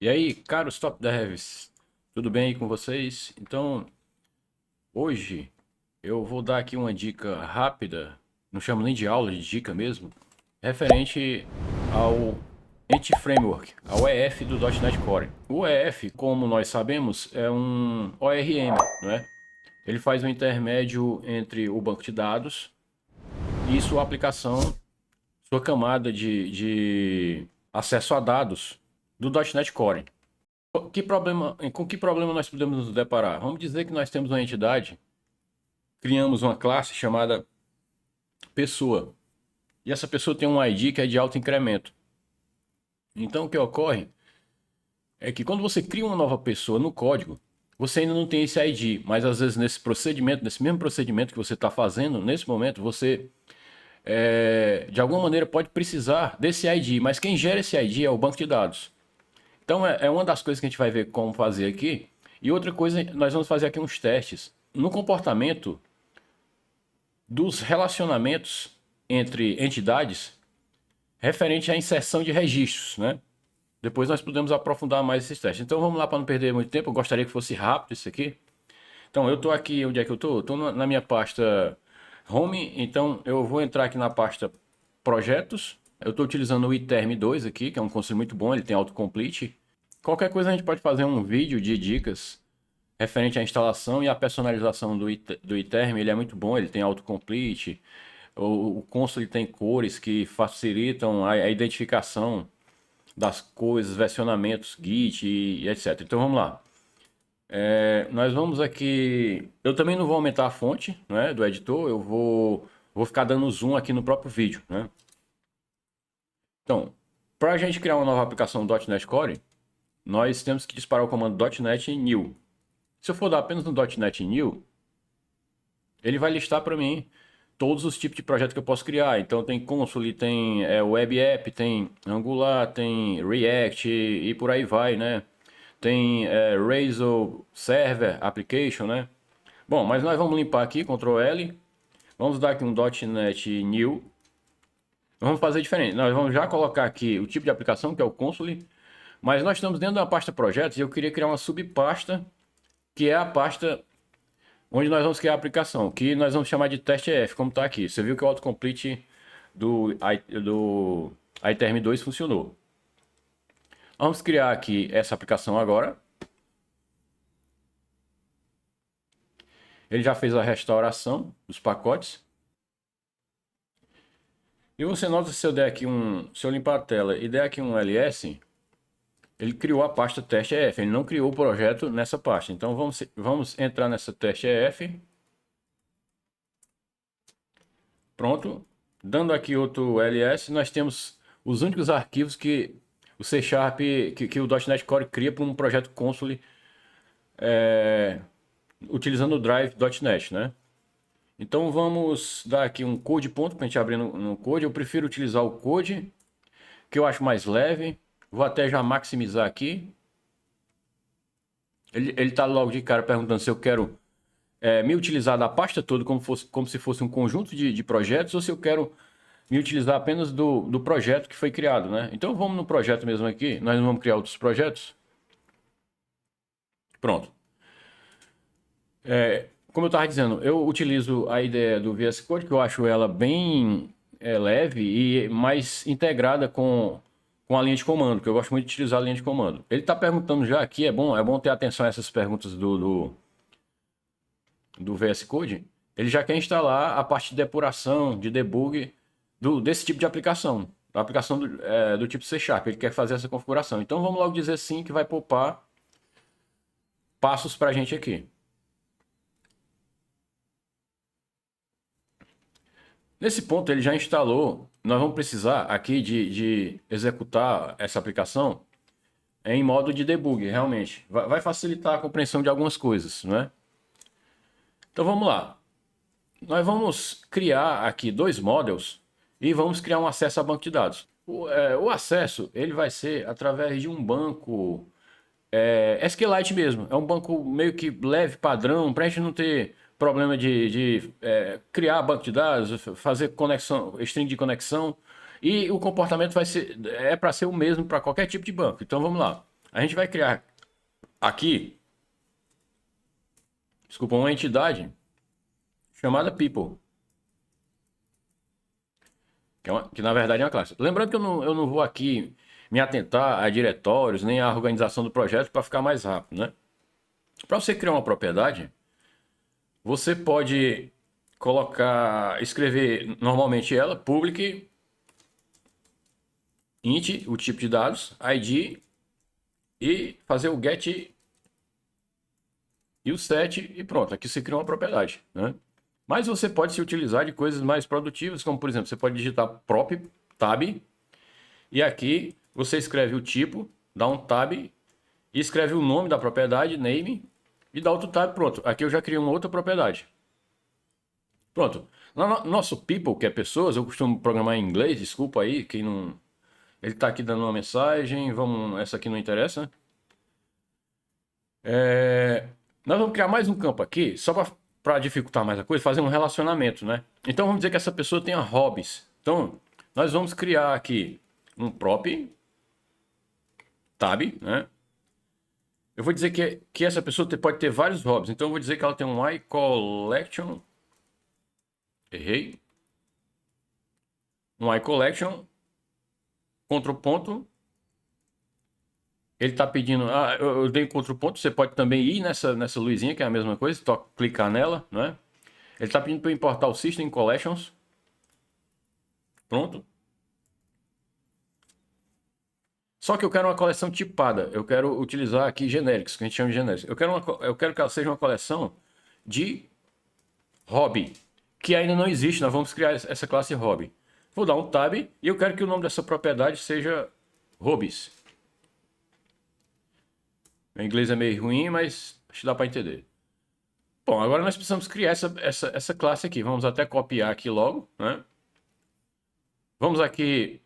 E aí, caros Top Devs, tudo bem aí com vocês? Então, hoje eu vou dar aqui uma dica rápida, não chamo nem de aula, de dica mesmo, referente ao Entity Framework, ao EF do .NET Core. O EF, como nós sabemos, é um ORM, não é? Ele faz um intermédio entre o banco de dados e sua aplicação, sua camada de acesso a dados do .NET Core. Com que problema nós podemos nos deparar? Vamos dizer que nós temos uma entidade, criamos uma classe chamada pessoa, e essa pessoa tem um ID que é de alto incremento. Então o que ocorre é que quando você cria uma nova pessoa no código, você ainda não tem esse ID, mas às vezes nesse procedimento, nesse mesmo procedimento que você está fazendo, nesse momento, você de alguma maneira pode precisar desse ID, mas quem gera esse ID é o banco de dados. Então é uma das coisas que a gente vai ver como fazer aqui. E outra coisa, nós vamos fazer aqui uns testes no comportamento dos relacionamentos entre entidades referente à inserção de registros, né? Depois nós podemos aprofundar mais esses testes. Então vamos lá para não perder muito tempo. Eu gostaria que fosse rápido isso aqui. Então eu estou aqui, onde é que eu estou? Estou na minha pasta Home. Então eu vou entrar aqui na pasta Projetos. Eu estou utilizando o iTerm 2 aqui, que é um conceito muito bom. Ele tem autocomplete. Qualquer coisa a gente pode fazer um vídeo de dicas referente à instalação e à personalização do iTerm. Ele é muito bom, ele tem autocomplete. O console tem cores que facilitam a identificação das coisas, versionamentos, Git e etc. Então vamos lá. Nós vamos aqui. Eu também não vou aumentar a fonte, né, do editor. Vou ficar dando zoom aqui no próprio vídeo, né? Então, para a gente criar uma nova aplicação .NET Core, nós temos que disparar o comando .NET New. Se eu for dar apenas no .NET New, ele vai listar para mim todos os tipos de projetos que eu posso criar. Então tem console, tem web app, tem Angular, tem React e por aí vai, né? Tem Razor Server Application, né? Bom, mas nós vamos limpar aqui, Ctrl L. Vamos dar aqui um .NET New. Vamos fazer diferente. Nós vamos já colocar aqui o tipo de aplicação, que é o console. Mas nós estamos dentro da pasta projetos e eu queria criar uma subpasta, que é a pasta onde nós vamos criar a aplicação, que nós vamos chamar de teste EF, como está aqui. Você viu que o autocomplete do iTerm 2 funcionou. Vamos criar aqui essa aplicação agora. Ele já fez a restauração dos pacotes. E você nota se eu der aqui se eu limpar a tela e der aqui um ls, ele criou a pasta teste EF, ele não criou o projeto nessa pasta. Então vamos entrar nessa teste EF. Pronto. Dando aqui outro ls, nós temos os únicos arquivos que o C Sharp, que o .NET Core cria para um projeto console utilizando o drive.net, né? Então vamos dar aqui um code ponto para a gente abrir no code. Eu prefiro utilizar o code, que eu acho mais leve. Vou até já maximizar aqui. Ele tá logo de cara perguntando se eu quero me utilizar da pasta toda como se fosse um conjunto de projetos ou se eu quero me utilizar apenas do projeto que foi criado, né? Então vamos no projeto mesmo aqui. Nós não vamos criar outros projetos. Pronto. Como eu estava dizendo, eu utilizo a ideia do VS Code, que eu acho ela bem leve e mais integrada com a linha de comando, que eu gosto muito de utilizar a linha de comando. Ele está perguntando já aqui, é bom ter atenção a essas perguntas do VS Code. Ele já quer instalar a parte de depuração, de debug desse tipo de aplicação, da aplicação do tipo C Sharp. Ele quer fazer essa configuração. Então vamos logo dizer sim, que vai poupar passos para a gente aqui. Nesse ponto ele já instalou. Nós vamos precisar aqui de executar essa aplicação em modo de debug, realmente. Vai facilitar a compreensão de algumas coisas, não é? Então vamos lá. Nós vamos criar aqui dois models e vamos criar um acesso a banco de dados. O acesso ele vai ser através de um banco SQLite mesmo. É um banco meio que leve, padrão, para a gente não ter problema de criar banco de dados, fazer conexão, string de conexão. E o comportamento vai ser para ser o mesmo para qualquer tipo de banco. Então vamos lá. A gente vai criar aqui, desculpa, uma entidade chamada people, que na verdade é uma classe. Lembrando que eu não vou aqui me atentar a diretórios nem à organização do projeto para ficar mais rápido, né? Para você criar uma propriedade, você pode escrever normalmente ela, public, int, o tipo de dados, id, e fazer o get e o set e pronto. Aqui você cria uma propriedade, né? Mas você pode se utilizar de coisas mais produtivas, como por exemplo, você pode digitar prop tab e aqui você escreve o tipo, dá um tab e escreve o nome da propriedade, name, e dá outro tab, pronto. Aqui eu já criei uma outra propriedade. Pronto. Nosso people, que é pessoas, eu costumo programar em inglês, desculpa aí, quem não... Ele tá aqui dando uma mensagem, vamos... Essa aqui não interessa. Nós vamos criar mais um campo aqui, só para dificultar mais a coisa, fazer um relacionamento, né? Então vamos dizer que essa pessoa tenha hobbies. Então, nós vamos criar aqui um prop tab, né? Eu vou dizer que essa pessoa pode ter vários hobbies. Então eu vou dizer que ela tem um iCollection. Errei. Um iCollection. Contra o ponto. Ele está pedindo. Ah, eu dei contra o ponto. Você pode também ir nessa luzinha, que é a mesma coisa. Clicar nela, né? Ele está pedindo para eu importar o System Collections. Pronto. Só que eu quero uma coleção tipada. Eu quero utilizar aqui genéricos, que a gente chama de genéricos. Eu quero que ela seja uma coleção de hobby, que ainda não existe. Nós vamos criar essa classe hobby. Vou dar um tab e eu quero que o nome dessa propriedade seja hobbies. Meu inglês é meio ruim, mas acho que dá para entender. Bom, agora nós precisamos criar essa classe aqui. Vamos até copiar aqui logo, né? Vamos aqui.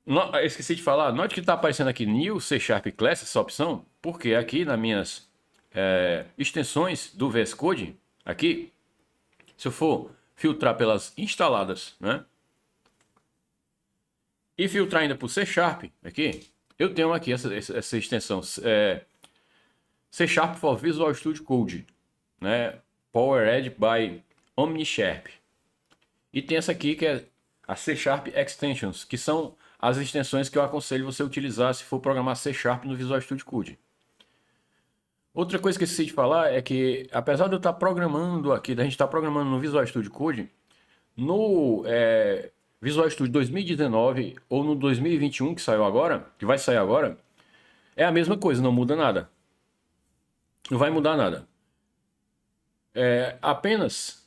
Eu esqueci de falar. Note que está aparecendo aqui New C Sharp Class, essa opção, porque aqui nas minhas extensões do VS Code, aqui, se eu for filtrar pelas instaladas, né? E filtrar ainda por C Sharp, aqui, eu tenho aqui essa extensão C Sharp for Visual Studio Code, né? Powered by OmniSharp. E tem essa aqui que é a C Sharp Extensions, que são as extensões que eu aconselho você utilizar se for programar C Sharp no Visual Studio Code. Outra coisa que eu esqueci de falar é que, apesar de eu estar programando aqui, da gente estar programando no Visual Studio Code, no Visual Studio 2019 ou no 2021 que saiu agora, que vai sair agora, é a mesma coisa, não muda nada. Não vai mudar nada. Apenas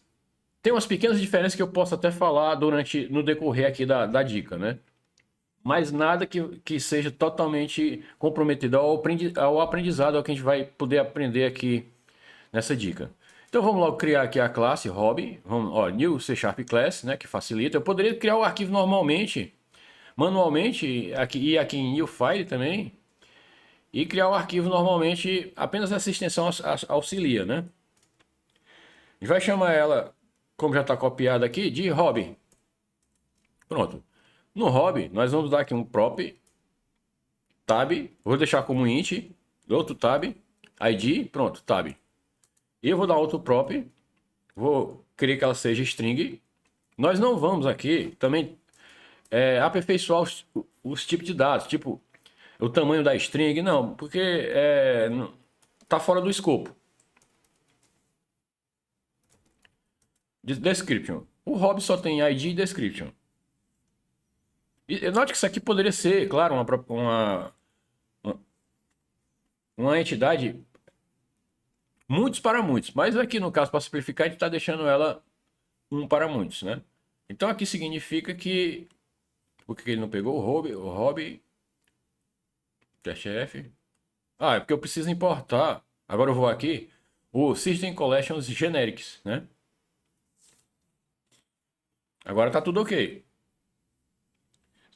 tem umas pequenas diferenças que eu posso até falar no decorrer aqui da dica, né? Mas nada que seja totalmente comprometido ao aprendizado, ao que a gente vai poder aprender aqui nessa dica. Então vamos logo criar aqui a classe hobby, new C Sharp Class, né, que facilita. Eu poderia criar o arquivo normalmente, manualmente, e aqui em New File também, e criar o arquivo normalmente, apenas essa extensão auxilia, né? A gente vai chamar ela, como já está copiada aqui, de hobby. Pronto. No hobby, nós vamos dar aqui um prop tab, vou deixar como int, outro tab, id, pronto, tab. E eu vou dar outro prop, vou querer que ela seja string. Nós não vamos aqui também aperfeiçoar os tipos de dados, tipo o tamanho da string, não, porque tá fora do escopo. Description. O hobby só tem id e description. E note que isso aqui poderia ser, claro, uma entidade muitos para muitos, mas aqui no caso, para simplificar, a gente está deixando ela um para muitos, né? Então aqui significa que... Por que ele não pegou o hobby? Teste F. Ah, é porque eu preciso importar. Agora eu vou aqui. O System Collections Generics, né? Agora tá tudo ok.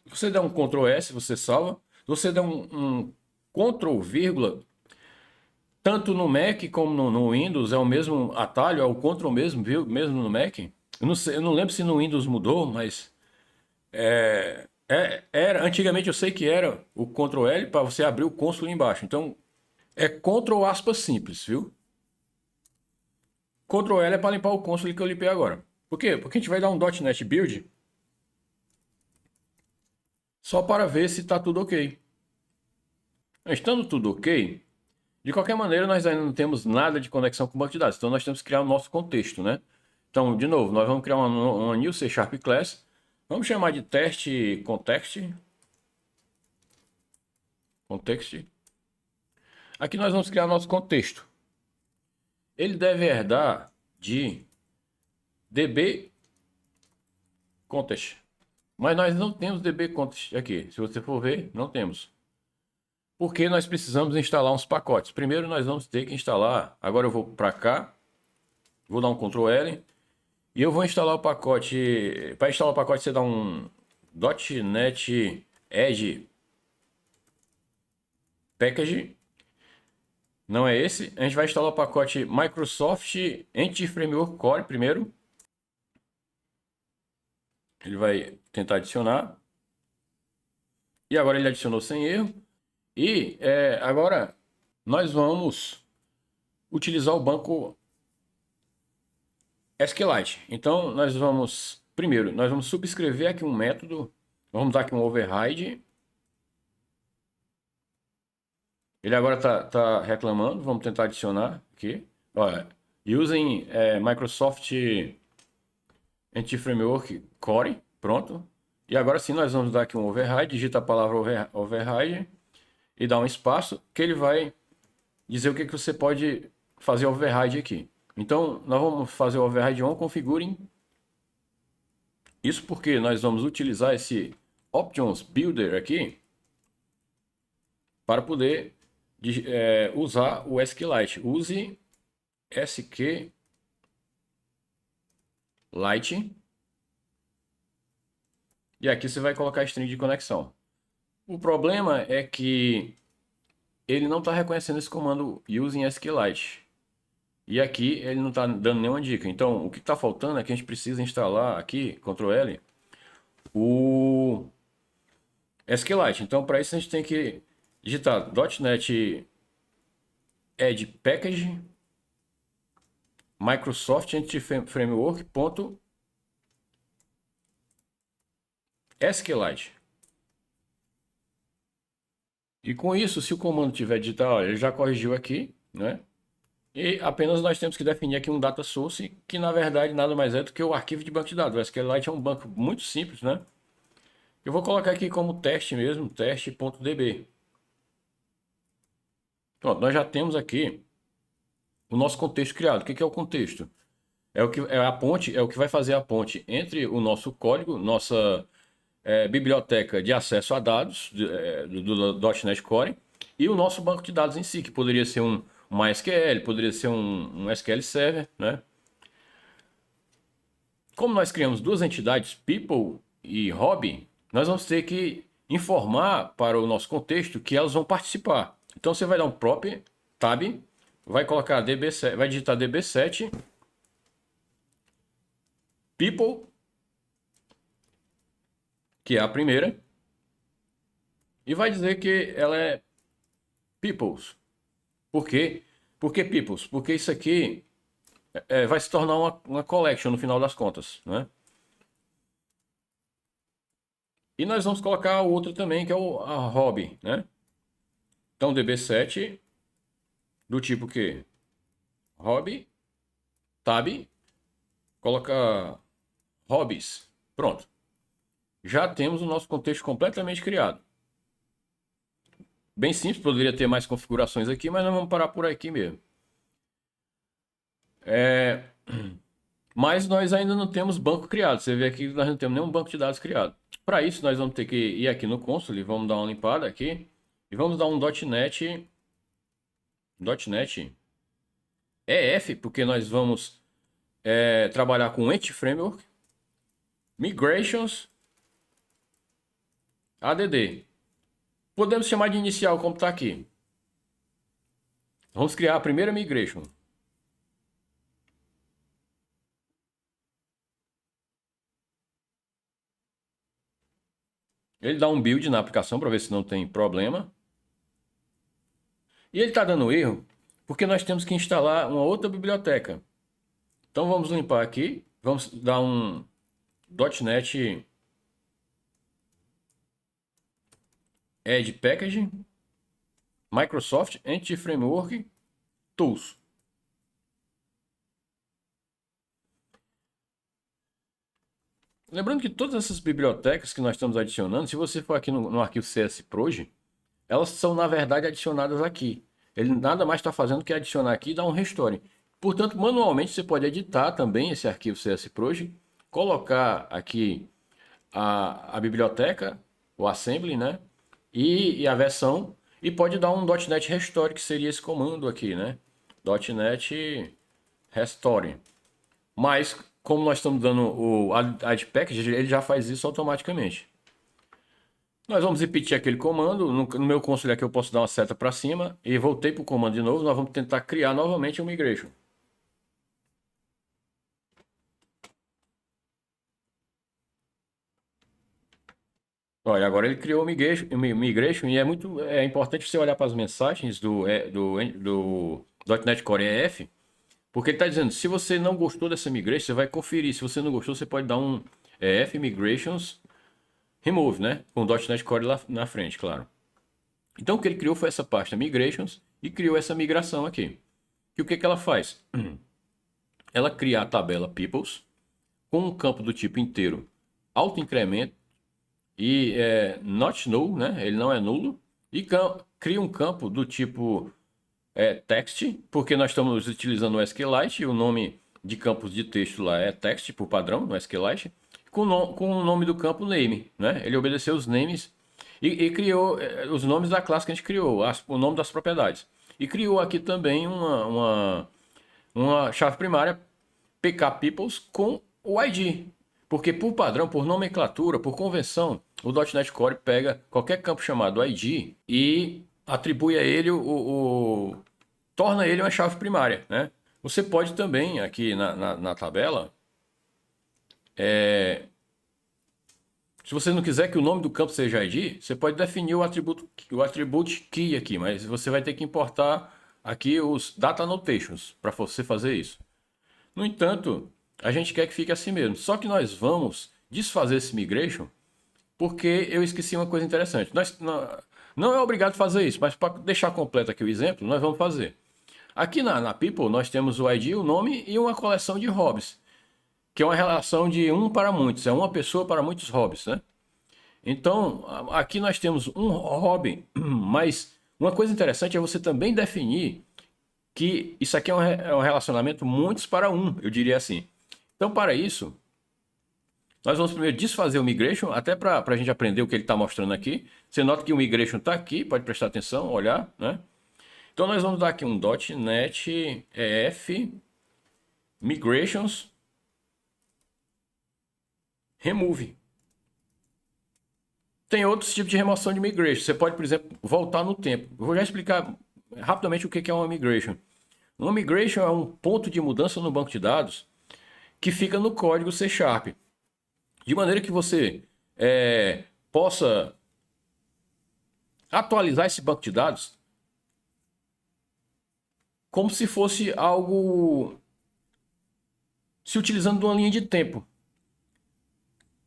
Se você der um Ctrl S, você salva. Se você der um Ctrl vírgula, tanto no Mac como no Windows, é o mesmo atalho, é o Ctrl mesmo, viu? Mesmo no Mac. Eu não lembro se no Windows mudou, mas Antigamente eu sei que era o Ctrl L para você abrir o console embaixo. Então é Ctrl aspas simples, viu? Ctrl L é para limpar o console que eu limpei agora. Por quê? Porque a gente vai dar um .NET Build só para ver se está tudo ok. Estando tudo ok, de qualquer maneira nós ainda não temos nada de conexão com o banco de dados. Então nós temos que criar o nosso contexto, né? Então, de novo, nós vamos criar uma new C# class. Vamos chamar de teste context. Aqui nós vamos criar nosso contexto. Ele deve herdar de db context. Mas nós não temos db context aqui. Se você for ver, não temos. Porque nós precisamos instalar uns pacotes. Primeiro nós vamos ter que instalar. Agora eu vou para cá, vou dar um Ctrl L e eu vou instalar o pacote. Para instalar o pacote você dá um .NET Edge Package. Não é esse. A gente vai instalar o pacote Microsoft Entity Framework Core primeiro. Ele vai tentar adicionar. E agora ele adicionou sem erro. E agora nós vamos utilizar o banco SQLite. Então nós vamos, primeiro, nós vamos subscrever aqui um método. Vamos dar aqui um override. Ele agora tá reclamando. Vamos tentar adicionar aqui. Olha, using Microsoft Entity Framework Core. Pronto. E agora sim nós vamos dar aqui um override. Digita a palavra override e dá um espaço que ele vai dizer o que você pode fazer override aqui. Então, nós vamos fazer o override on configuring. Isso porque nós vamos utilizar esse options builder aqui para poder usar o SQLite. Use SQLite. E aqui você vai colocar a string de conexão. O problema é que ele não está reconhecendo esse comando using SQLite. E aqui ele não está dando nenhuma dica. Então, o que está faltando é que a gente precisa instalar aqui, Ctrl L, o SQLite. Então, para isso a gente tem que digitar .NET Edge Package Microsoft Entity Framework .SQLite. E com isso, se o comando tiver digitado, ele já corrigiu aqui, né? E apenas nós temos que definir aqui um data source, que na verdade nada mais é do que o arquivo de banco de dados. O SQLite é um banco muito simples, né? Eu vou colocar aqui como teste mesmo, teste.db. Pronto, nós já temos aqui o nosso contexto criado. O que é o contexto? É o que é a ponte, é o que vai fazer a ponte entre o nosso código, nossa biblioteca de acesso a dados do .NET Core e o nosso banco de dados em si, que poderia ser um MySQL, poderia ser um SQL Server, né? Como nós criamos duas entidades, People e Hobby, nós vamos ter que informar para o nosso contexto que elas vão participar. Então você vai dar um prop tab, vai colocar db7, vai digitar db7 people, que é a primeira, e vai dizer que ela é peoples. Por quê? Por que peoples? Porque isso aqui vai se tornar uma collection no final das contas, né? E nós vamos colocar o outro também, que é a hobby, né? Então db7 do tipo que hobby tab, coloca hobbies. Pronto. Já temos o nosso contexto completamente criado. Bem simples, poderia ter mais configurações aqui, mas nós vamos parar por aqui mesmo. Mas nós ainda não temos banco criado. Você vê aqui que nós não temos nenhum banco de dados criado. Para isso, nós vamos ter que ir aqui no console, vamos dar uma limpada aqui e vamos dar um .NET EF, porque nós vamos trabalhar com Entity Framework, Migrations, ADD. Podemos chamar de inicial, como está aqui. Vamos criar a primeira migration. Ele dá um build na aplicação para ver se não tem problema. E ele está dando erro porque nós temos que instalar uma outra biblioteca. Então vamos limpar aqui. Vamos dar um .NET Add Package, Microsoft Entity Framework, Tools. Lembrando que todas essas bibliotecas que nós estamos adicionando, se você for aqui no arquivo CSProj, elas são na verdade adicionadas aqui. Ele nada mais está fazendo que adicionar aqui e dar um restore. Portanto, manualmente você pode editar também esse arquivo CSProj, colocar aqui a biblioteca, o assembly, né? E a versão, e pode dar um .NET Restore, que seria esse comando aqui, né? .NET Restore. Mas, como nós estamos dando o Add Package, ele já faz isso automaticamente. Nós vamos repetir aquele comando. No meu console aqui eu posso dar uma seta para cima e voltei para o comando de novo. Nós vamos tentar criar novamente um migration. Olha, agora ele criou o migration e é importante você olhar para as mensagens do .NET Core EF, porque ele está dizendo, se você não gostou dessa migration, você vai conferir. Se você não gostou, você pode dar um EF Migrations Remove, né? Com o .NET Core lá na frente, claro. Então o que ele criou foi essa pasta Migrations e criou essa migração aqui. E o que que ela faz? Ela cria a tabela Peoples com um campo do tipo inteiro auto-incremento e not null, né? Ele não é nulo. E cria um campo do tipo text, porque nós estamos utilizando o SQLite e o nome de campos de texto lá é text por padrão no SQLite, com o nome do campo name, né? Ele obedeceu os names e criou os nomes da classe que a gente criou, o nome das propriedades. E criou aqui também uma chave primária pkPeoples com o ID. Porque por padrão, por nomenclatura, por convenção, o .NET Core pega qualquer campo chamado ID e atribui a ele torna ele uma chave primária, né? Você pode também, aqui na tabela, se você não quiser que o nome do campo seja ID, você pode definir o attribute key aqui, mas você vai ter que importar aqui os data annotations para você fazer isso. No entanto, a gente quer que fique assim mesmo. Só que nós vamos desfazer esse migration porque eu esqueci uma coisa interessante. Não é obrigado a fazer isso, mas para deixar completo aqui o exemplo, nós vamos fazer. Aqui na People nós temos o ID, o nome e uma coleção de hobbies, que é uma relação de um para muitos, é uma pessoa para muitos hobbies, né? Então, aqui nós temos um hobby, mas uma coisa interessante é você também definir que isso aqui é um relacionamento muitos para um, eu diria assim. Então, para isso, nós vamos primeiro desfazer o migration, até para a gente aprender o que ele está mostrando aqui. Você nota que o migration está aqui, pode prestar atenção, olhar, né? Então, nós vamos dar aqui um .NET EF Migrations Remove. Tem outros tipos de remoção de migration. Você pode, por exemplo, voltar no tempo. Eu vou já explicar rapidamente o que é uma migration. Uma migration é um ponto de mudança no banco de dados que fica no código C#. De maneira que você possa atualizar esse banco de dados como se fosse algo se utilizando de uma linha de tempo.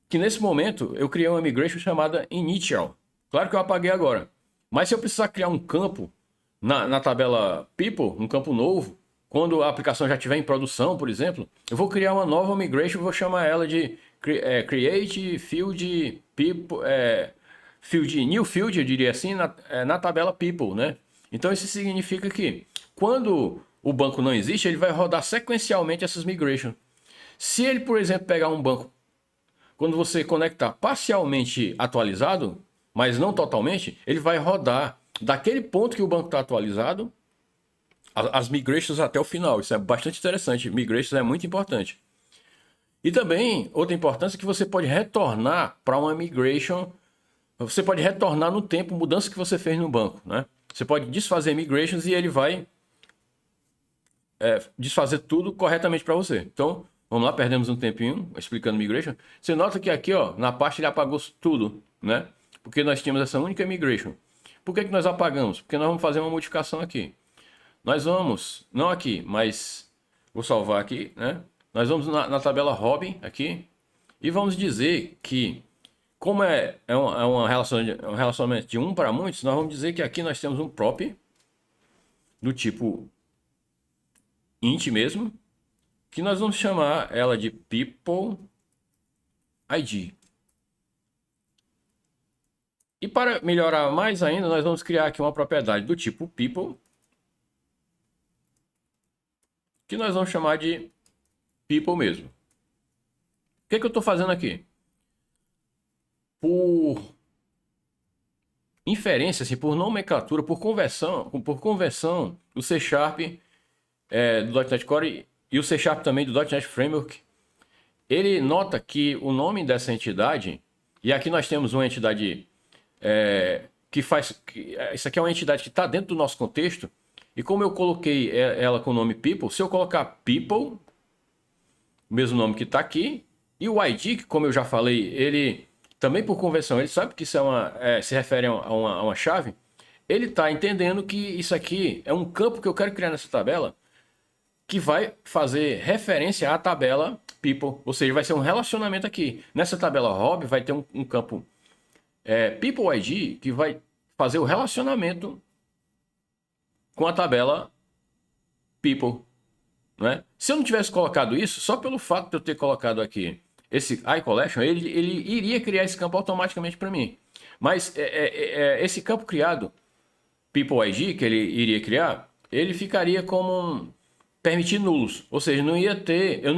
Que nesse momento eu criei uma migration chamada initial. Claro que eu apaguei agora. Mas se eu precisar criar um campo na tabela people, um campo novo, quando a aplicação já estiver em produção, por exemplo, eu vou criar uma nova migration, vou chamar ela de create field people, new field, eu diria assim, na tabela people, né? Então isso significa que quando o banco não existe, ele vai rodar sequencialmente essas migrations. Se ele, por exemplo, pegar um banco, quando você conectar parcialmente atualizado, mas não totalmente, ele vai rodar daquele ponto que o banco está atualizado as migrations até o final. Isso é bastante interessante. Migrations é muito importante. E também, outra importância é que você pode retornar para uma migration. Você pode retornar no tempo mudança que você fez no banco, né? Você pode desfazer migrations e ele vai desfazer tudo corretamente para você. Então, vamos lá, perdemos um tempinho explicando migration. Você nota que aqui, ó, na parte ele apagou tudo, né? porque nós tínhamos essa única migration. Por que nós apagamos? Porque nós vamos fazer uma modificação aqui. Nós vamos, não aqui, mas vou salvar aqui, né? Nós vamos na tabela Robin aqui e vamos dizer que, como um relacionamento de um para muitos, nós vamos dizer que aqui nós temos um prop do tipo int mesmo, que nós vamos chamar ela de people ID. E para melhorar mais ainda, nós vamos criar aqui uma propriedade do tipo people, que nós vamos chamar de people mesmo. O que eu estou fazendo aqui? Por inferência, assim, por nomenclatura, por conversão, o C Sharp do .NET Core e o C Sharp também do .NET Framework, ele nota que o nome dessa entidade, e aqui nós temos uma entidade isso aqui é uma entidade que está dentro do nosso contexto, e como eu coloquei ela com o nome people, se eu colocar people, o mesmo nome que está aqui, e o ID, que como eu já falei, ele também por convenção, ele sabe que isso se refere a uma chave, ele está entendendo que isso aqui é um campo que eu quero criar nessa tabela, que vai fazer referência à tabela people, ou seja, vai ser um relacionamento aqui. Nessa tabela Rob vai ter um campo people ID que vai fazer o relacionamento com a tabela people, né? Se eu não tivesse colocado isso, só pelo fato de eu ter colocado aqui esse iCollection, ele iria criar esse campo automaticamente para mim. Mas esse campo criado, people ID, que ele iria criar, ele ficaria como permitir nulos, ou seja, eu não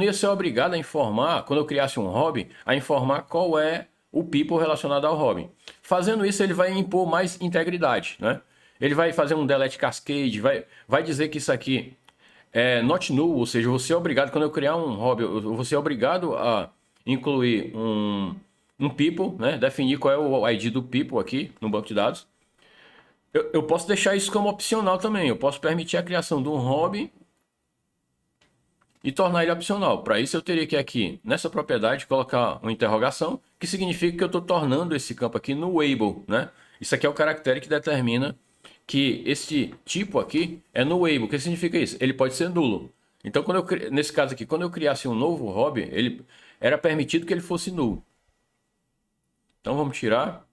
ia ser obrigado a informar, quando eu criasse um hobby, a informar qual é o people relacionado ao hobby. Fazendo isso, ele vai impor mais integridade, né? Ele vai fazer um delete cascade, vai dizer que isso aqui é not null, ou seja, eu vou ser obrigado, quando eu criar um hobby, eu vou ser obrigado a incluir um people, né? Definir qual é o ID do people aqui no banco de dados. Eu posso deixar isso como opcional também, eu posso permitir a criação de um hobby e tornar ele opcional. Para isso eu teria que aqui, nessa propriedade, colocar uma interrogação, que significa que eu estou tornando esse campo aqui no able, né? Isso aqui é o caractere que determina que esse tipo aqui é no able. O que significa isso? Ele pode ser nulo. Então, nesse caso aqui, quando eu criasse um novo hobby, ele era permitido que ele fosse nulo. Então vamos tirar.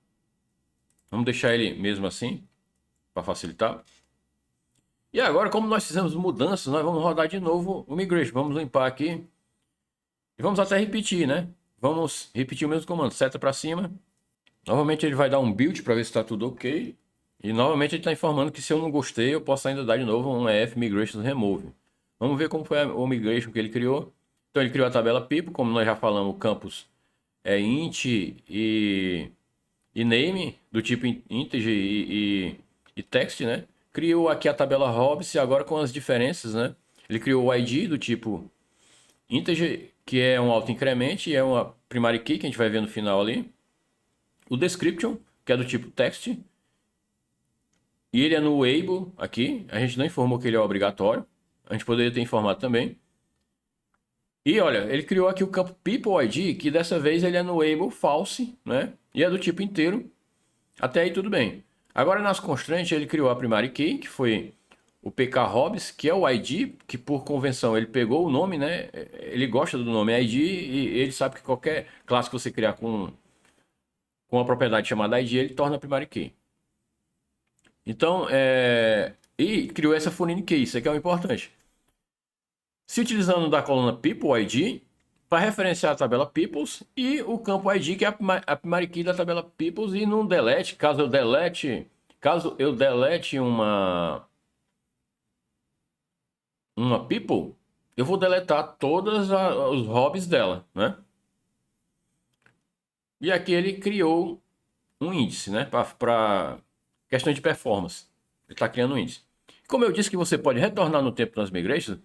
Vamos deixar ele mesmo assim, para facilitar. E agora, como nós fizemos mudanças, nós vamos rodar de novo o migration. Vamos limpar aqui. E vamos até repetir, né? Vamos repetir o mesmo comando. Seta para cima. Novamente ele vai dar um build para ver se está tudo ok. E novamente ele está informando que se eu não gostei, eu posso ainda dar de novo um EF Migration Remove. Vamos ver como foi o migration que ele criou. Então ele criou a tabela people, como nós já falamos, o campus é int e name, do tipo integer e text, né? Criou aqui a tabela Hobbs, agora com as diferenças, né? Ele criou o ID do tipo integer, que é um auto-increment, e é uma primary key, que a gente vai ver no final ali. O description, que é do tipo text. E ele é no able aqui. A gente não informou que ele é obrigatório. A gente poderia ter informado também. E olha, ele criou aqui o campo people ID, que dessa vez ele é no able false, né? E é do tipo inteiro. Até aí tudo bem. Agora nas constraints ele criou a primary key, que foi o PK Hobbs, que é o ID, que por convenção ele pegou o nome, né? Ele gosta do nome ID e ele sabe que qualquer classe que você criar com uma propriedade chamada ID, ele torna a primary key. Então, e criou essa foreign key, isso aqui é o importante. Se utilizando da coluna people ID, para referenciar a tabela peoples, e o campo ID, que é a primary key da tabela peoples, e num delete, caso eu delete uma people, eu vou deletar todos os hobbies dela, né? E aqui ele criou um índice, né? Para questão de performance. Ele está criando um índice. Como eu disse que você pode retornar no tempo das migrations,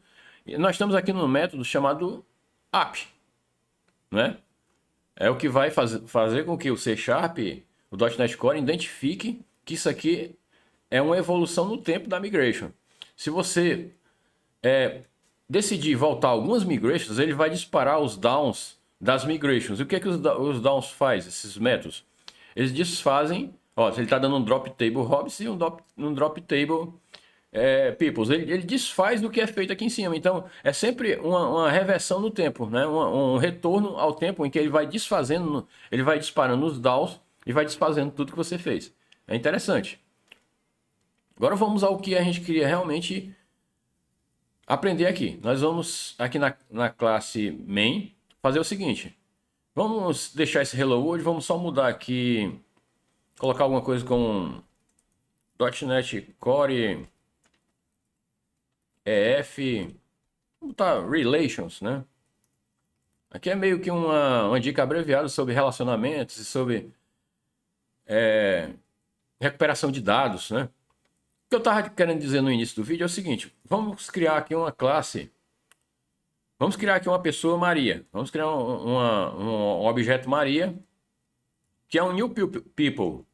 nós estamos aqui no método chamado app, né? É o que vai fazer com que o C Sharp, o .NET Core, identifique que isso aqui é uma evolução no tempo da migration. Se você decidir voltar algumas migrations, ele vai disparar os downs das migrations. E o que é que os downs faz, esses métodos? eles desfazem. Ó, ele está dando um drop table Hobbes e um drop table Peoples. Ele desfaz do que é feito aqui em cima. Então, é sempre uma reversão no tempo, né? Um retorno ao tempo em que ele vai desfazendo, ele vai disparando os DAOs e vai desfazendo tudo que você fez. É interessante. Agora vamos ao que a gente queria realmente aprender aqui. Nós vamos aqui na classe main fazer o seguinte. Vamos deixar esse Hello World, vamos só mudar aqui, colocar alguma coisa com .NET Core EF, vamos botar Relations, né? Aqui é meio que uma dica abreviada sobre relacionamentos e sobre recuperação de dados, né? O que eu estava querendo dizer no início do vídeo é o seguinte, vamos criar aqui uma classe, vamos criar aqui uma pessoa Maria, vamos criar um objeto Maria, que é um new people.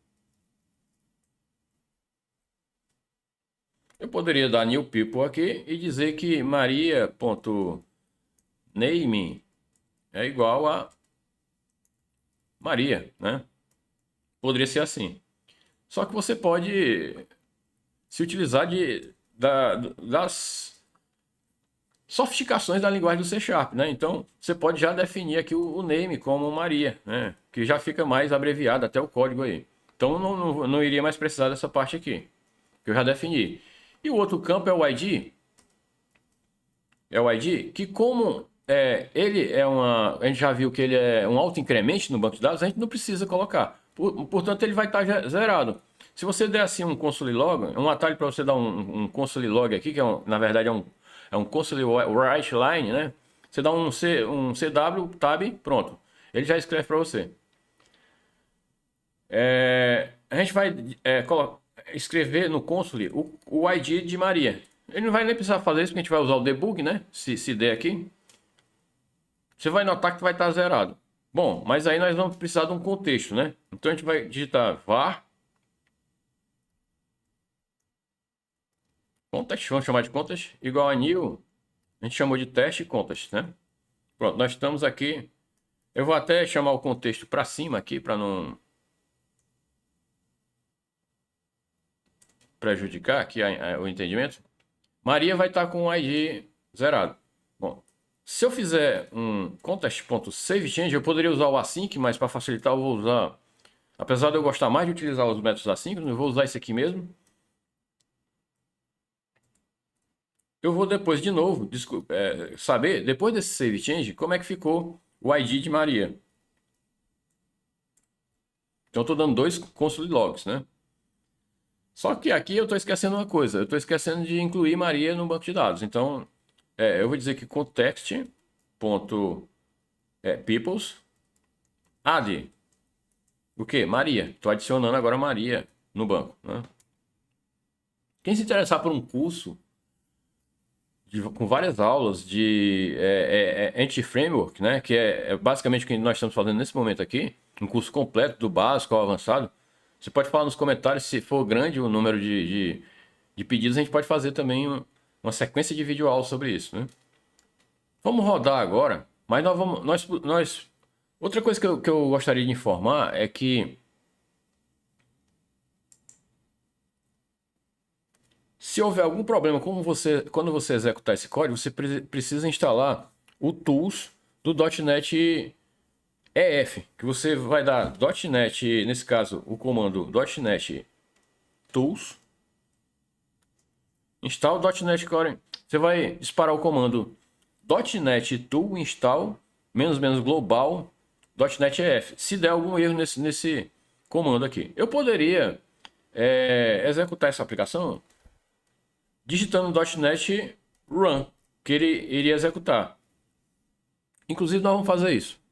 Eu poderia dar new people aqui e dizer que Maria.name é igual a Maria, né? Poderia ser assim. Só que você pode se utilizar das sofisticações da linguagem do C Sharp, né? Então, você pode já definir aqui o name como Maria, né? Que já fica mais abreviado até o código aí. Então, não iria mais precisar dessa parte aqui, que eu já defini. E o outro campo é o ID. É o ID, que como ele é a gente já viu que ele é um auto-incremente no banco de dados, a gente não precisa colocar. Portanto, ele vai estar zerado. Se você der assim um console log, um atalho para você dar um console log aqui, que na verdade é um console write line, né? Você dá um CW tab, pronto. Ele já escreve para você. A gente vai escrever no console o ID de Maria. Ele não vai nem precisar fazer isso, porque a gente vai usar o debug, né? Se der aqui. Você vai notar que vai estar zerado. Bom, mas aí nós vamos precisar de um contexto, né? Então a gente vai digitar var context, vamos chamar de context, igual a new, a gente chamou de teste context, né? Pronto, nós estamos aqui. Eu vou até chamar o contexto para cima aqui, para não prejudicar aqui o entendimento. Maria vai estar com o ID zerado. Bom, se eu fizer um context.savechange, eu poderia usar o async, mas para facilitar eu vou usar... Apesar de eu gostar mais de utilizar os métodos assíncronos, eu vou usar esse aqui mesmo. Eu vou depois de novo saber, depois desse save change, como é que ficou o ID de Maria. Então eu estou dando 2 console logs, né? Só que aqui eu estou esquecendo uma coisa. Eu estou esquecendo de incluir Maria no banco de dados. Então, eu vou dizer que context.peoples add o que? Maria. Estou adicionando agora Maria no banco, né? Quem se interessar por um curso com várias aulas de Anti-Framework, né? Que é basicamente o que nós estamos fazendo nesse momento aqui, um curso completo do básico ao avançado. Você pode falar nos comentários, se for grande o número de pedidos, a gente pode fazer também uma sequência de videoaulas sobre isso, né? Vamos rodar agora, mas outra coisa que eu gostaria de informar é que se houver algum problema quando você executar esse código, você precisa instalar o tools do .NET EF, que você vai dar .NET, nesse caso, o comando .NET Tools, install .NET Core. Você vai disparar o comando .NET Tool install global .NET EF. Se der algum erro nesse comando aqui, eu poderia executar essa aplicação digitando .NET Run, que ele iria executar. Inclusive, nós vamos fazer isso.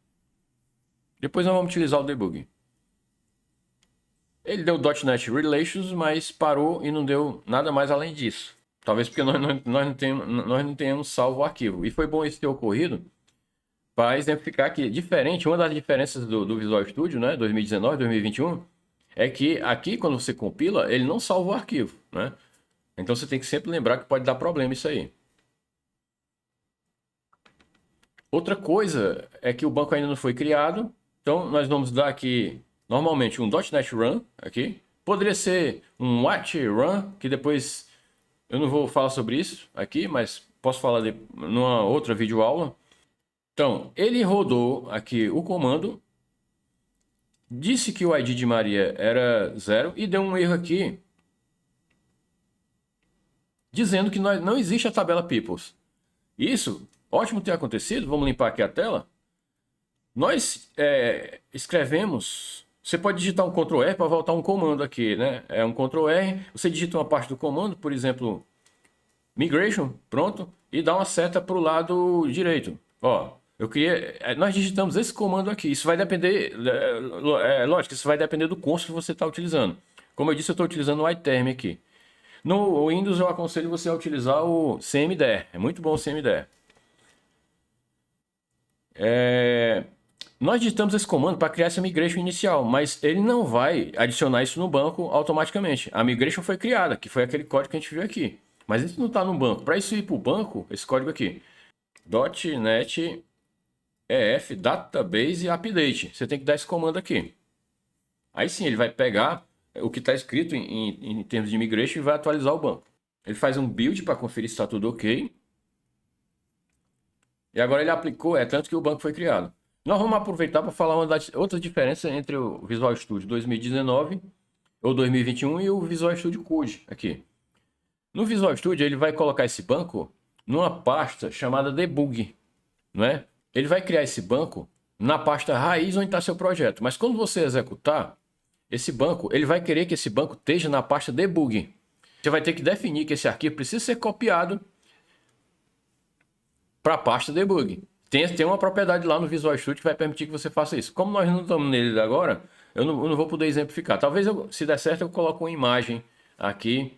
Depois nós vamos utilizar o debug. Ele deu .NET Relations, mas parou e não deu nada mais além disso. Talvez porque nós não tenhamos salvo o arquivo. E foi bom isso ter ocorrido para exemplificar que uma das diferenças do Visual Studio, né, 2019, 2021, é que aqui quando você compila, ele não salva o arquivo, né? Então você tem que sempre lembrar que pode dar problema isso aí. Outra coisa é que o banco ainda não foi criado, então nós vamos dar aqui normalmente um .NET Run aqui. Poderia ser um Watch Run, que depois eu não vou falar sobre isso aqui, mas posso falar numa outra videoaula. Então, ele rodou aqui o comando, disse que o ID de Maria era 0 e deu um erro aqui, dizendo que não existe a tabela peoples. Isso, ótimo ter acontecido, vamos limpar aqui a tela. Nós escrevemos, você pode digitar um Ctrl R para voltar um comando aqui, né? É um Ctrl R, você digita uma parte do comando, por exemplo, migration, pronto, e dá uma seta para o lado direito. Ó, nós digitamos esse comando aqui, isso vai depender, lógico, isso vai depender do consto que você está utilizando. Como eu disse, eu estou utilizando o iTerm aqui. No Windows eu aconselho você a utilizar o CMDR, é muito bom o CMDR. Nós digitamos esse comando para criar essa migration inicial, mas ele não vai adicionar isso no banco automaticamente. A migration foi criada, que foi aquele código que a gente viu aqui. Mas isso não está no banco. Para isso ir para o banco, esse código aqui, .NET EF Database Update. Você tem que dar esse comando aqui. Aí sim, ele vai pegar o que está escrito em termos de migration e vai atualizar o banco. Ele faz um build para conferir se está tudo ok. E agora ele aplicou, tanto que o banco foi criado. Nós vamos aproveitar para falar uma das outras diferenças entre o Visual Studio 2019 ou 2021 e o Visual Studio Code aqui. No Visual Studio ele vai colocar esse banco numa pasta chamada debug, não é? Ele vai criar esse banco na pasta raiz onde está seu projeto. Mas quando você executar esse banco, ele vai querer que esse banco esteja na pasta debug. Você vai ter que definir que esse arquivo precisa ser copiado para a pasta debug. Tem uma propriedade lá no Visual Studio que vai permitir que você faça isso. Como nós não estamos nele agora, eu não vou poder exemplificar. Talvez, se der certo, eu coloque uma imagem aqui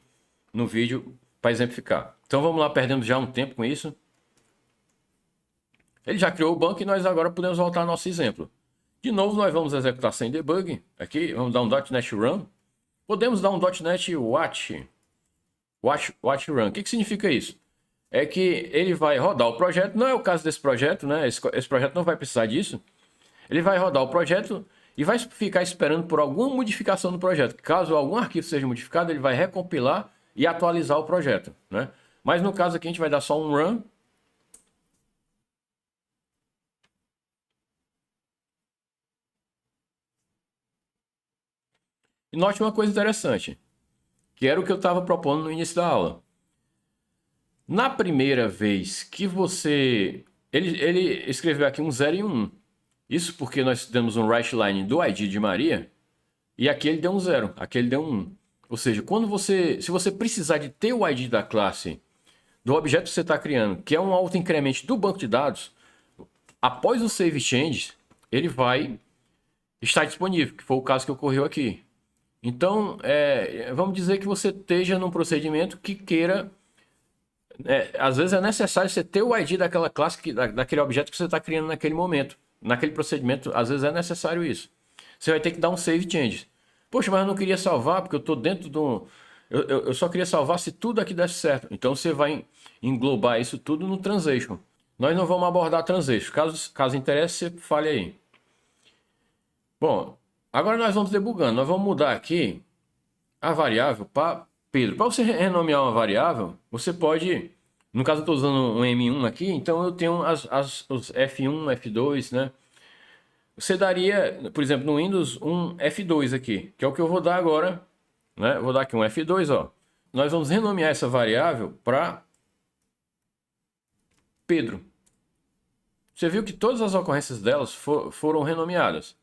no vídeo para exemplificar. Então vamos lá, perdemos já um tempo com isso. Ele já criou o banco e nós agora podemos voltar ao nosso exemplo. De novo, nós vamos executar sem debug. Aqui, vamos dar um .NET Run. Podemos dar um .NET Watch Run. O que significa isso? É que ele vai rodar o projeto, não é o caso desse projeto, né? Esse projeto não vai precisar disso. Ele vai rodar o projeto e vai ficar esperando por alguma modificação no projeto. Caso algum arquivo seja modificado, ele vai recompilar e atualizar o projeto, né? Mas no caso aqui a gente vai dar só um run. E note uma coisa interessante, que era o que eu estava propondo no início da aula. Na primeira vez que você... Ele escreveu aqui um 0 e um 1. Isso porque nós demos um write line do ID de Maria e aqui ele deu um 0, aqui ele deu um 1. Ou seja, se você precisar de ter o ID da classe do objeto que você está criando, que é um auto-increment do banco de dados, após o save change, ele vai estar disponível, que foi o caso que ocorreu aqui. Então, vamos dizer que você esteja num procedimento que queira... às vezes é necessário você ter o ID daquela classe, daquele objeto que você está criando naquele momento. Naquele procedimento, às vezes é necessário isso. Você vai ter que dar um save change. Poxa, mas eu não queria salvar porque eu estou dentro do... Eu só queria salvar se tudo aqui desse certo. Então você vai englobar isso tudo no transition. Nós não vamos abordar transition. Caso interesse, você fale aí. Bom, agora nós vamos debugando. Nós vamos mudar aqui a variável para Pedro. Para você renomear uma variável, você pode... No caso eu estou usando um M1 aqui, então eu tenho os F1, F2, né? Você daria, por exemplo, no Windows, um F2 aqui, que é o que eu vou dar agora, né? Vou dar aqui um F2, ó. Nós vamos renomear essa variável para Pedro. Você viu que todas as ocorrências delas foram renomeadas.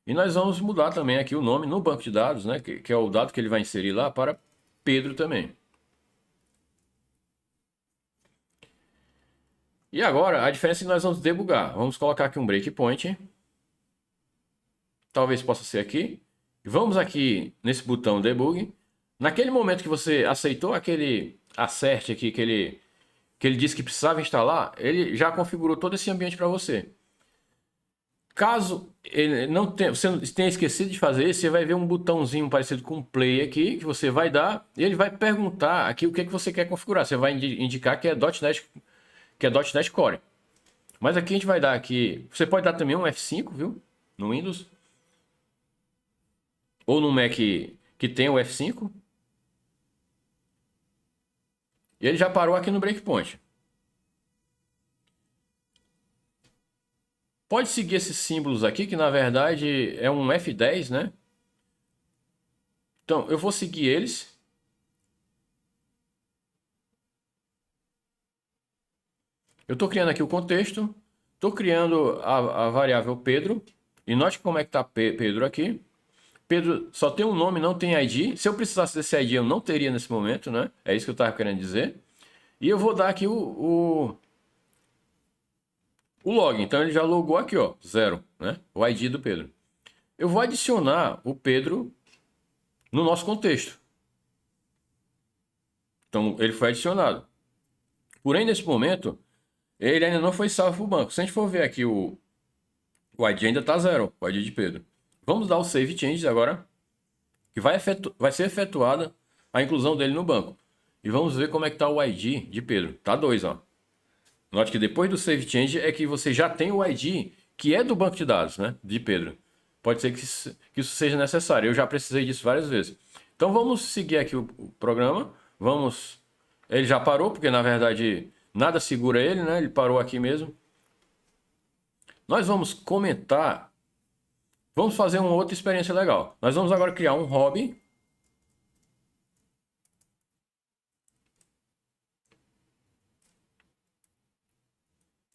E nós vamos mudar também aqui o nome no banco de dados, né? Que é o dado que ele vai inserir lá para Pedro também. E agora, a diferença é que nós vamos debugar. Vamos colocar aqui um breakpoint. Talvez possa ser aqui. Vamos aqui nesse botão debug. Naquele momento que você aceitou aquele assert aqui que ele disse que precisava instalar, ele já configurou todo esse ambiente para você. Caso ele você tenha esquecido de fazer isso, você vai ver um botãozinho parecido com play aqui, que você vai dar, e ele vai perguntar aqui o que você quer configurar. Você vai indicar que é .NET Core. Mas aqui a gente vai dar aqui, você pode dar também um F5, viu? No Windows. ou no Mac que tem o F5. E ele já parou aqui no breakpoint. Pode seguir esses símbolos aqui, que na verdade é um F10, né? Então, eu vou seguir eles. Eu estou criando aqui o contexto. Estou criando a variável Pedro. E note como é que está Pedro aqui. Pedro só tem um nome, não tem ID. Se eu precisasse desse ID, eu não teria nesse momento, né? É isso que eu estava querendo dizer. E eu vou dar aqui o log. Então ele já logou aqui, ó, 0, né? O ID do Pedro. Eu vou adicionar o Pedro no nosso contexto. Então ele foi adicionado. Porém, nesse momento, ele ainda não foi salvo para o banco. Se a gente for ver aqui o ID ainda está 0, o ID de Pedro. Vamos dar o Save Changes agora, que vai ser efetuada a inclusão dele no banco. E vamos ver como é que está o ID de Pedro. Tá 2, ó. Note que depois do Save Change é que você já tem o ID que é do banco de dados, né? De Pedro. Pode ser que isso seja necessário. Eu já precisei disso várias vezes. Então vamos seguir aqui o programa. Vamos. Ele já parou, porque na verdade nada segura ele, né? Ele parou aqui mesmo. Nós vamos comentar. Vamos fazer uma outra experiência legal. Nós vamos agora criar um hobby.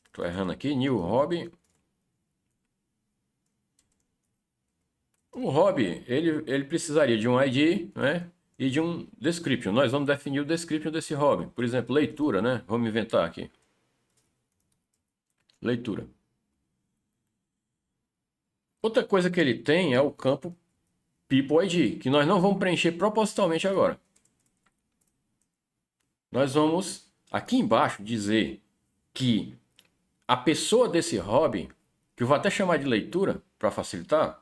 Estou errando aqui. New hobby. O hobby, ele precisaria de um ID, né? E de um description. Nós vamos definir o description desse hobby. Por exemplo, leitura, né? Vamos inventar aqui. Leitura. Outra coisa que ele tem é o campo People ID, que nós não vamos preencher propositalmente agora. Nós vamos aqui embaixo dizer que a pessoa desse hobby, que eu vou até chamar de leitura para facilitar,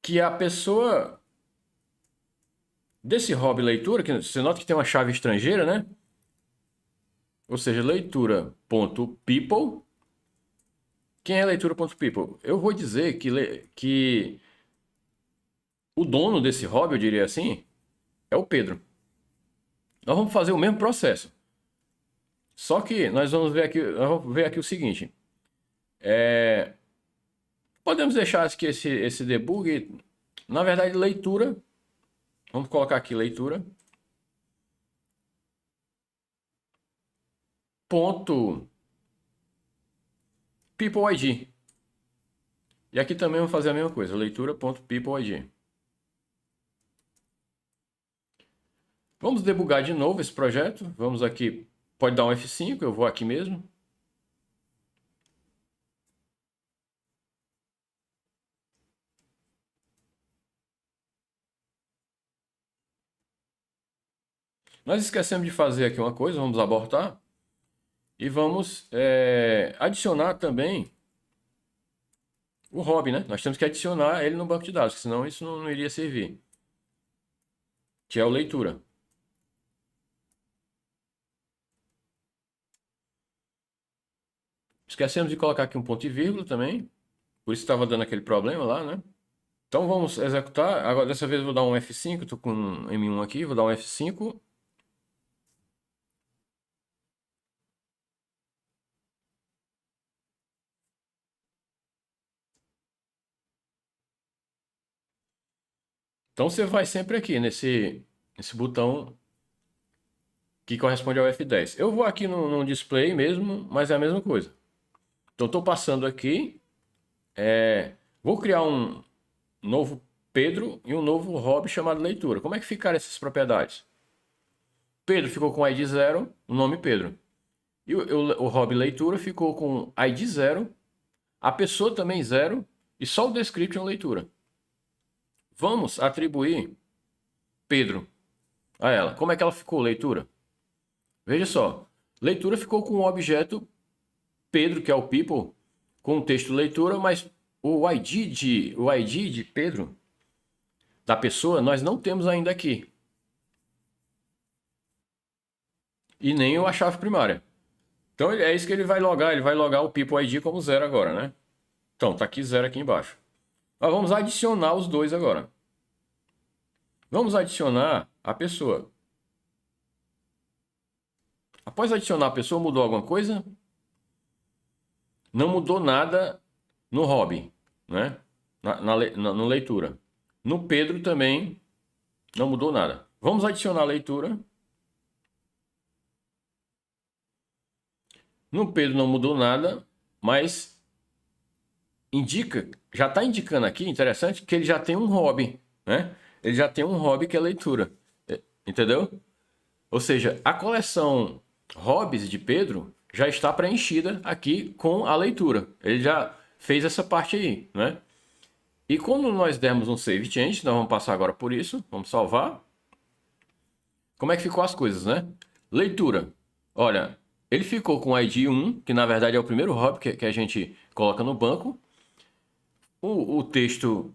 que a pessoa desse hobby leitura, que você nota que tem uma chave estrangeira, né? Ou seja, leitura.people. Quem é leitura.people? Eu vou dizer que o dono desse hobby, eu diria assim, é o Pedro. Nós vamos fazer o mesmo processo. Só que nós vamos ver aqui o seguinte. Podemos deixar aqui esse debug, na verdade, leitura. Vamos colocar aqui leitura. Ponto people ID. E aqui também vamos fazer a mesma coisa, leitura.peopleid. Vamos debugar de novo esse projeto. Vamos aqui, pode dar um F5, eu vou aqui mesmo. Nós esquecemos de fazer aqui uma coisa, vamos abortar. E vamos adicionar também o hobby, né? Nós temos que adicionar ele no banco de dados, senão isso não iria servir. Que é o leitura. Esquecemos de colocar aqui um ponto e vírgula também. Por isso estava dando aquele problema lá, né? Então vamos executar. Agora dessa vez eu vou dar um F5. Estou com um M1 aqui, vou dar um F5. Então você vai sempre aqui nesse botão que corresponde ao F10. Eu vou aqui no display mesmo, mas é a mesma coisa. Então estou passando aqui. Vou criar um novo Pedro e um novo hobby chamado leitura. Como é que ficaram essas propriedades? Pedro ficou com ID 0, o nome Pedro. E o hobby leitura ficou com ID 0, a pessoa também 0 e só o description leitura. Vamos atribuir Pedro a ela. Como é que ela ficou, leitura? Veja só, leitura ficou com o objeto Pedro, que é o people, com o texto leitura, mas o ID de Pedro, da pessoa, nós não temos ainda aqui. E nem a chave primária. Então é isso que ele vai logar o people ID como 0 agora, né? Então, tá aqui 0 aqui embaixo. Nós vamos adicionar os dois agora. Vamos adicionar a pessoa. Após adicionar a pessoa, mudou alguma coisa? Não mudou nada no hobby, né? No leitura. No Pedro também não mudou nada. Vamos adicionar a leitura. No Pedro não mudou nada, mas já está indicando aqui, interessante, que ele já tem um hobby, né? Ele já tem um hobby que é leitura, entendeu? Ou seja, a coleção hobbies de Pedro já está preenchida aqui com a leitura. Ele já fez essa parte aí, né? E quando nós dermos um save change, nós vamos passar agora por isso, vamos salvar. Como é que ficou as coisas, né? Leitura. Olha, ele ficou com o ID 1, que na verdade é o primeiro hobby que a gente coloca no banco. O texto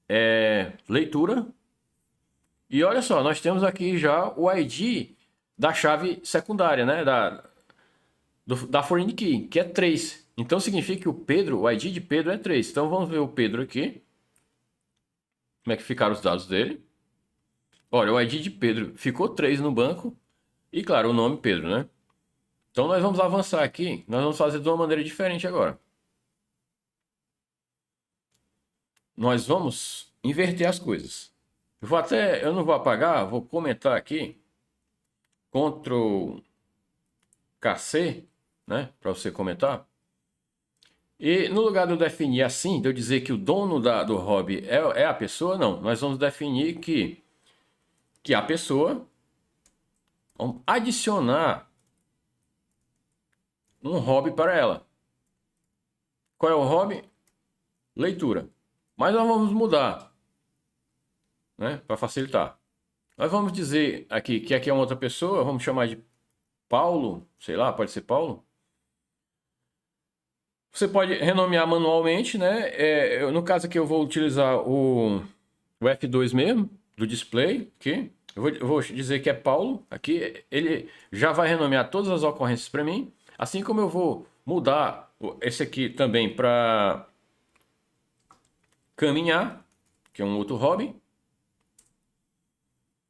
é leitura. E olha só, nós temos aqui já o ID da chave secundária, né? Da foreign key, que é 3. Então significa que o ID de Pedro é 3. Então vamos ver o Pedro aqui. Como é que ficaram os dados dele? Olha, o ID de Pedro ficou 3 no banco. E claro, o nome Pedro, né? Então nós vamos avançar aqui. Nós vamos fazer de uma maneira diferente agora. Nós vamos inverter as coisas. Eu não vou apagar, vou comentar aqui. Ctrl KC, né? Para você comentar. E no lugar de eu definir assim, de eu dizer que o dono do hobby é a pessoa, não. Nós vamos definir que a pessoa, vamos adicionar um hobby para ela. Qual é o hobby? Leitura. Mas nós vamos mudar, né? Para facilitar. Nós vamos dizer aqui que aqui é uma outra pessoa, vamos chamar de Paulo, sei lá, pode ser Paulo. Você pode renomear manualmente, né? No caso aqui eu vou utilizar o F2 mesmo, do display, aqui. Eu vou dizer que é Paulo. Aqui ele já vai renomear todas as ocorrências para mim. Assim como eu vou mudar esse aqui também para caminhar, que é um outro hobby.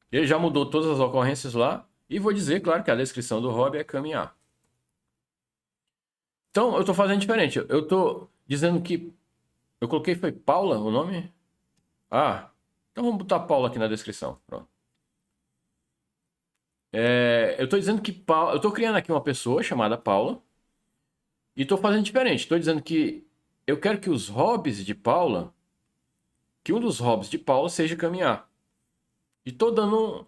Ele já mudou todas as ocorrências lá. E vou dizer, claro, que a descrição do hobby é caminhar. Então, eu estou fazendo diferente. Eu estou dizendo que... Eu coloquei, foi Paula o nome? Ah, então vamos botar Paula aqui na descrição. Pronto. Eu estou dizendo que Paula... Eu estou criando aqui uma pessoa chamada Paula. E estou fazendo diferente. Estou dizendo que eu quero que os hobbies de Paula... Que um dos hobbies de Paula seja caminhar. E estou dando...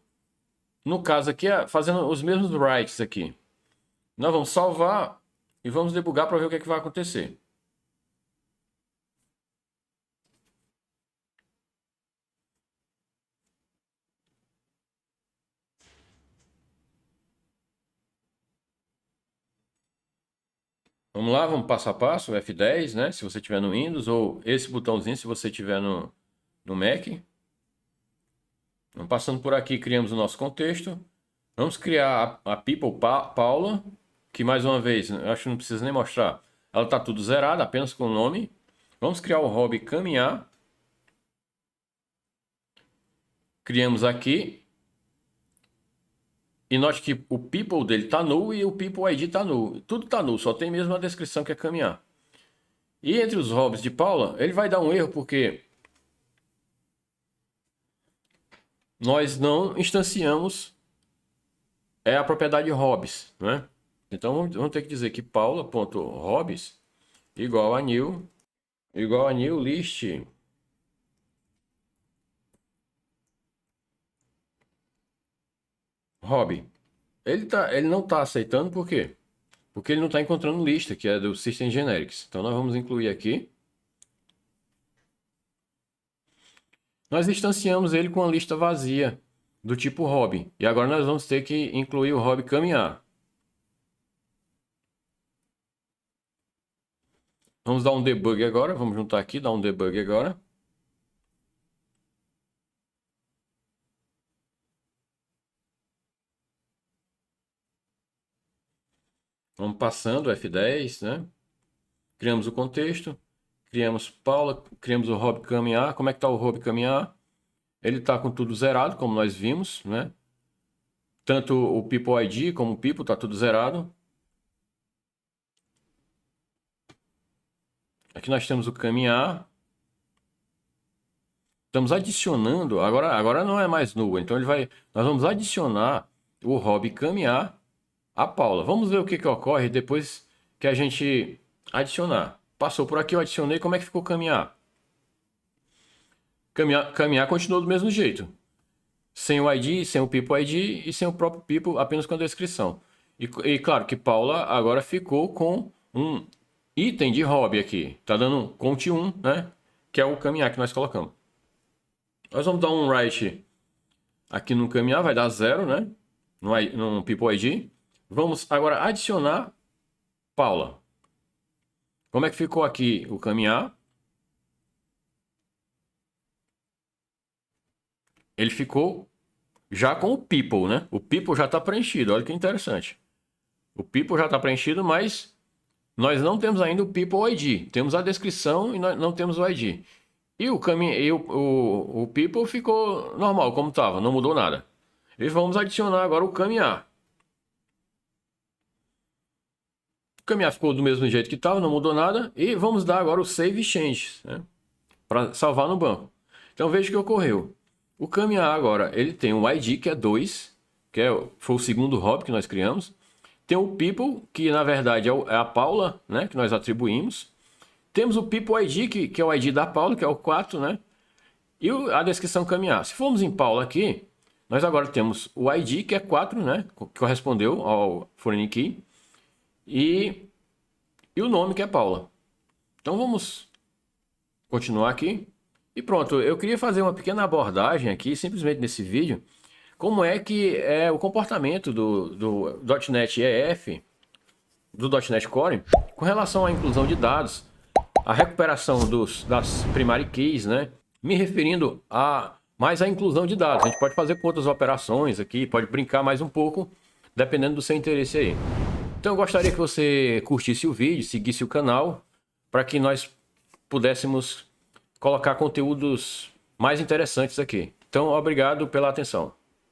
No caso aqui, fazendo os mesmos writes aqui. Nós vamos salvar e vamos debugar para ver o que é que vai acontecer. Vamos lá, vamos passo a passo, F10, né? Se você tiver no Windows, ou esse botãozinho se você tiver no Mac. Vamos passando por aqui, criamos o nosso contexto. Vamos criar a People Paula, que mais uma vez, eu acho que não precisa nem mostrar. Ela está tudo zerada, apenas com o nome. Vamos criar o hobby caminhar. Criamos aqui. E note que o People dele está null e o People ID está null. Tudo está null, só tem mesmo a descrição que é caminhar. E entre os hobbies de Paula, ele vai dar um erro porque nós não instanciamos a propriedade hobbies, né? Então vamos ter que dizer que paula.hobbies igual a new list hobby. Ele não está aceitando por quê? Porque ele não está encontrando lista, que é do System Generics. Então nós vamos incluir aqui. Nós instanciamos ele com uma lista vazia do tipo hobby. E agora nós vamos ter que incluir o hobby caminhar. Vamos dar um debug agora. Vamos juntar aqui, dar um debug agora. Vamos passando F10, né? Criamos o contexto. Criamos Paula, criamos o hobby caminhar. Como é que tá o hobby caminhar? Ele tá com tudo zerado, como nós vimos, né? Tanto o People ID como o People tá tudo zerado. Aqui nós temos o caminhar. Estamos adicionando, agora não é mais nulo, então nós vamos adicionar o hobby caminhar a Paula. Vamos ver o que ocorre depois que a gente adicionar. Passou por aqui, eu adicionei, como é que ficou caminhar? Caminhar continuou do mesmo jeito. Sem o ID, sem o People ID e sem o próprio People, apenas com a descrição. E claro que Paula agora ficou com um item de hobby aqui. Tá dando um conte 1, né? Que é o caminhar que nós colocamos. Nós vamos dar um write aqui no caminhar, vai dar 0, né? No People ID. Vamos agora adicionar Paula. Como é que ficou aqui o caminhar? Ele ficou já com o People, né? O People já está preenchido, olha que interessante. O People já está preenchido, mas nós não temos ainda o People ID. Temos a descrição e nós não temos o ID. E o People ficou normal, como estava, não mudou nada. E vamos adicionar agora o caminhar. O caminhar ficou do mesmo jeito que estava, não mudou nada. E vamos dar agora o Save Changes, né? Para salvar no banco. Então veja o que ocorreu. O caminhar agora, ele tem um ID que é 2, foi o segundo hobby que nós criamos. Tem o People, que na verdade é a Paula, né, que nós atribuímos. Temos o People ID, que é o ID da Paula, que é o 4, né? E a descrição caminhar. Se formos em Paula aqui, nós agora temos o ID, que é 4, né? Que correspondeu ao foreign key. E o nome, que é Paula. Então vamos continuar aqui. E pronto, eu queria fazer uma pequena abordagem aqui, simplesmente nesse vídeo, como é que é o comportamento do .NET EF, do .NET Core, com relação à inclusão de dados, a recuperação das primary keys, né? Me referindo mais à inclusão de dados. A gente pode fazer com outras operações aqui, pode brincar mais um pouco, dependendo do seu interesse aí. Então eu gostaria que você curtisse o vídeo, seguisse o canal, para que nós pudéssemos colocar conteúdos mais interessantes aqui. Então, obrigado pela atenção.